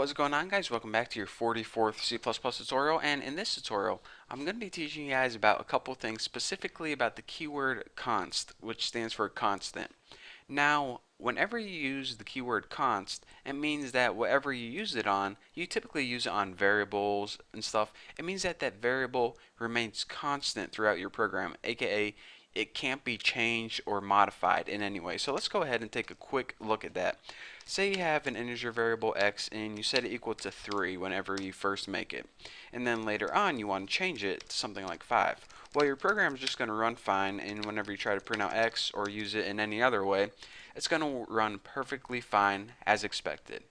What's going on, guys? Welcome back to your 44th C++ tutorial, and in this tutorial I'm going to be teaching you guys about a couple things, specifically about the keyword const, which stands for constant. Now, whenever you use the keyword const, it means that whatever you use it on, you typically use it on variables and stuff. It means that that variable remains constant throughout your program, aka it can't be changed or modified in any way. So let's go ahead and take a quick look at that. Say you have an integer variable x and you set it equal to 3 whenever you first make it. And then later on you want to change it to something like 5. Well, your program is just going to run fine, and whenever you try to print out x or use it in any other way, it's going to run perfectly fine as expected.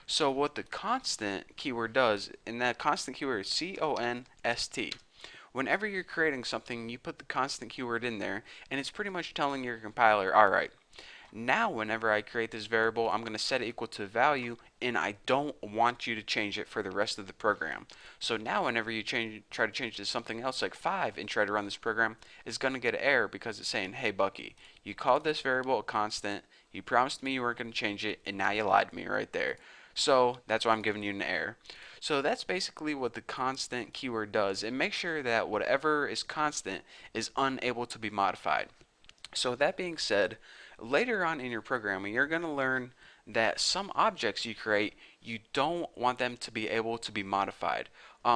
So what the constant keyword does, and that constant keyword is C-O-N-S-T. Whenever you're creating something, you put the constant keyword in there, and it's pretty much telling your compiler, alright, now whenever I create this variable, I'm going to set it equal to value, and I don't want you to change it for the rest of the program. So now whenever you try to change it to something else like 5 and try to run this program, it's going to get an error because it's saying, hey Bucky, you called this variable a constant, you promised me you weren't going to change it, and now you lied to me right there. So that's why I'm giving you an error. So that's basically what the constant keyword does. It makes sure that whatever is constant is unable to be modified. So that being said, later on in your programming, you're going to learn that some objects you create, you don't want them to be able to be modified.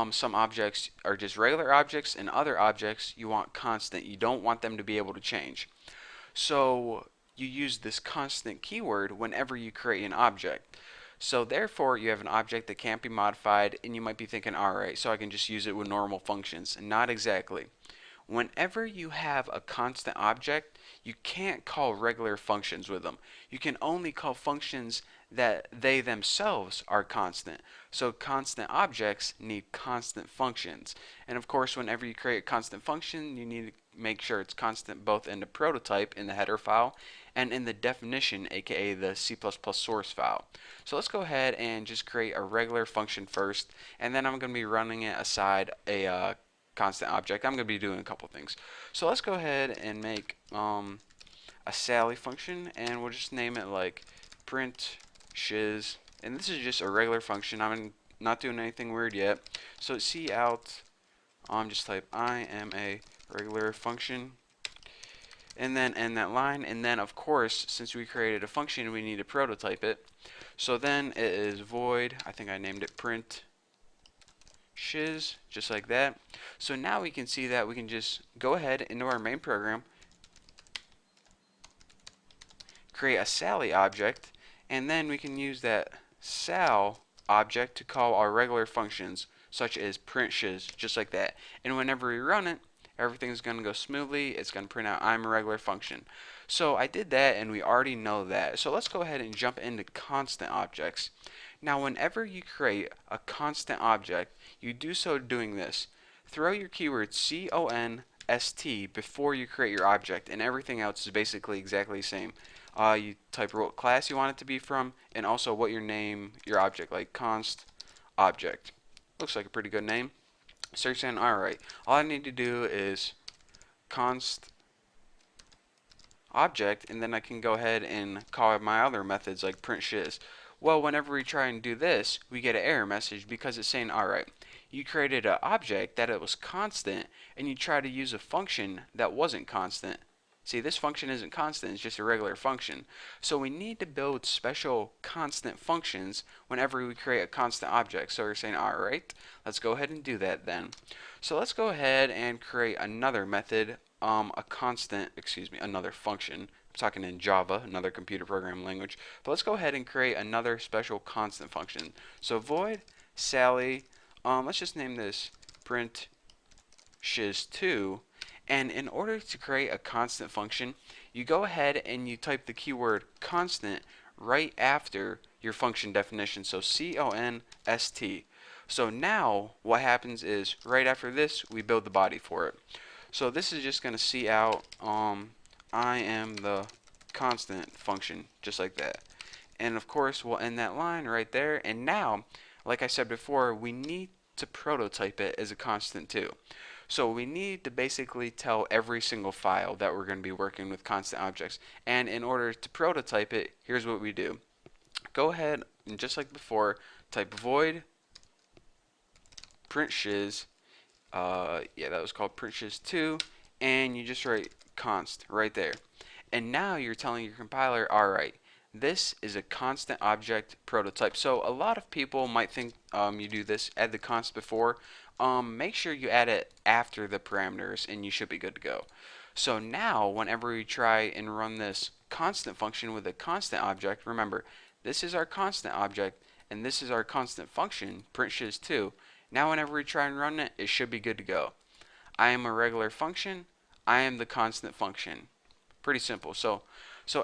Some objects are just regular objects, and other objects you want constant. You don't want them to be able to change. So you use this constant keyword whenever you create an object. So therefore, you have an object that can't be modified, and you might be thinking, alright, so I can just use it with normal functions. Not exactly. Whenever you have a constant object, you can't call regular functions with them. You can only call functions that they themselves are constant. So constant objects need constant functions. And of course, whenever you create a constant function, you need to make sure it's constant both in the prototype in the header file and in the definition, aka the C++ source file. So let's go ahead and just create a regular function first, and then I'm going to be running it aside a constant object. I'm going to be doing a couple things. So let's go ahead and make a Sally function, and we'll just name it like print shiz. And this is just a regular function. I'm not doing anything weird yet. So cout, just type I am a regular function, and then end that line. And then of course, since we created a function, we need to prototype it. So then it is void, I think I named it print shiz, just like that. So now we can see that we can just go ahead into our main program, create a Sally object, and then we can use that sal object to call our regular functions such as print shiz, just like that. And whenever we run it, everything's going to go smoothly. It's going to print out I'm a regular function. So I did that, and we already know that. So let's go ahead and jump into constant objects. Now whenever you create a constant object, you do so doing this. Throw your keyword const before you create your object, and everything else is basically exactly the same. You type what class you want it to be from, and also what your name, your object, like const object. Looks like a pretty good name. So you're saying, alright, all I need to do is const object, and then I can go ahead and call my other methods like print shiz. Well, whenever we try and do this, we get an error message because it's saying, alright, you created an object that it was constant, and you try to use a function that wasn't constant. See, this function isn't constant, it's just a regular function. So we need to build special constant functions whenever we create a constant object. So we're saying, alright, let's go ahead and do that then. So let's go ahead and create another method, another function. I'm talking in Java, another computer programming language. But let's go ahead and create another special constant function. So void Sally, let's just name this print shiz2. And in order to create a constant function, you go ahead and you type the keyword constant right after your function definition. So const. So now what happens is right after this, we build the body for it. So this is just going to cout I am the constant function, just like that. And of course, we'll end that line right there. And now, like I said before, we need to prototype it as a constant too. So we need to basically tell every single file that we're going to be working with constant objects. And in order to prototype it, here's what we do. go ahead and just like before, type void print shiz. Yeah, that was called print shiz 2, and you just write const right there. And now you're telling your compiler, alright, this is a constant object prototype. So a lot of people might think you do this, add the const before. Make sure you add it after the parameters and you should be good to go. So now whenever we try and run this constant function with a constant object, remember, this is our constant object and this is our constant function, print shiz2. Now whenever we try and run it, it should be good to go. I am a regular function, I am the constant function. Pretty simple. So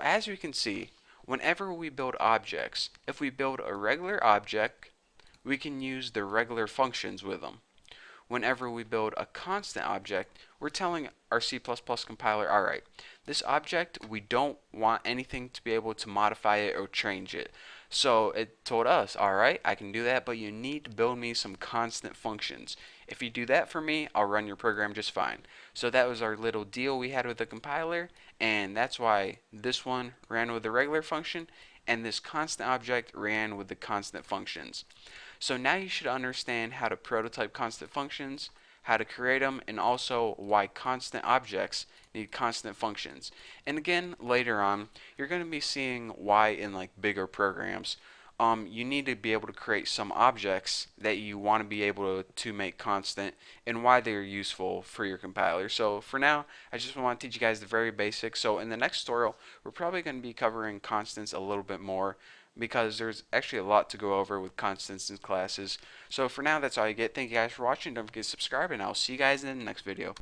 as we can see, whenever we build objects, if we build a regular object, we can use the regular functions with them. Whenever we build a constant object, we're telling our C++ compiler, alright, this object, we don't want anything to be able to modify it or change it. So it told us, alright, I can do that, but you need to build me some constant functions. If you do that for me, I'll run your program just fine. So that was our little deal we had with the compiler, and that's why this one ran with the regular function, and this constant object ran with the constant functions. So now you should understand how to prototype constant functions, how to create them, and also why constant objects need constant functions. And again, later on, you're going to be seeing why in like bigger programs, you need to be able to create some objects that you want to be able to make constant and why they are useful for your compiler. So for now, I just want to teach you guys the very basics. So in the next tutorial, we're probably going to be covering constants a little bit more because there's actually a lot to go over with constants in classes. So for now, that's all you get. Thank you guys for watching. Don't forget to subscribe, and I'll see you guys in the next video.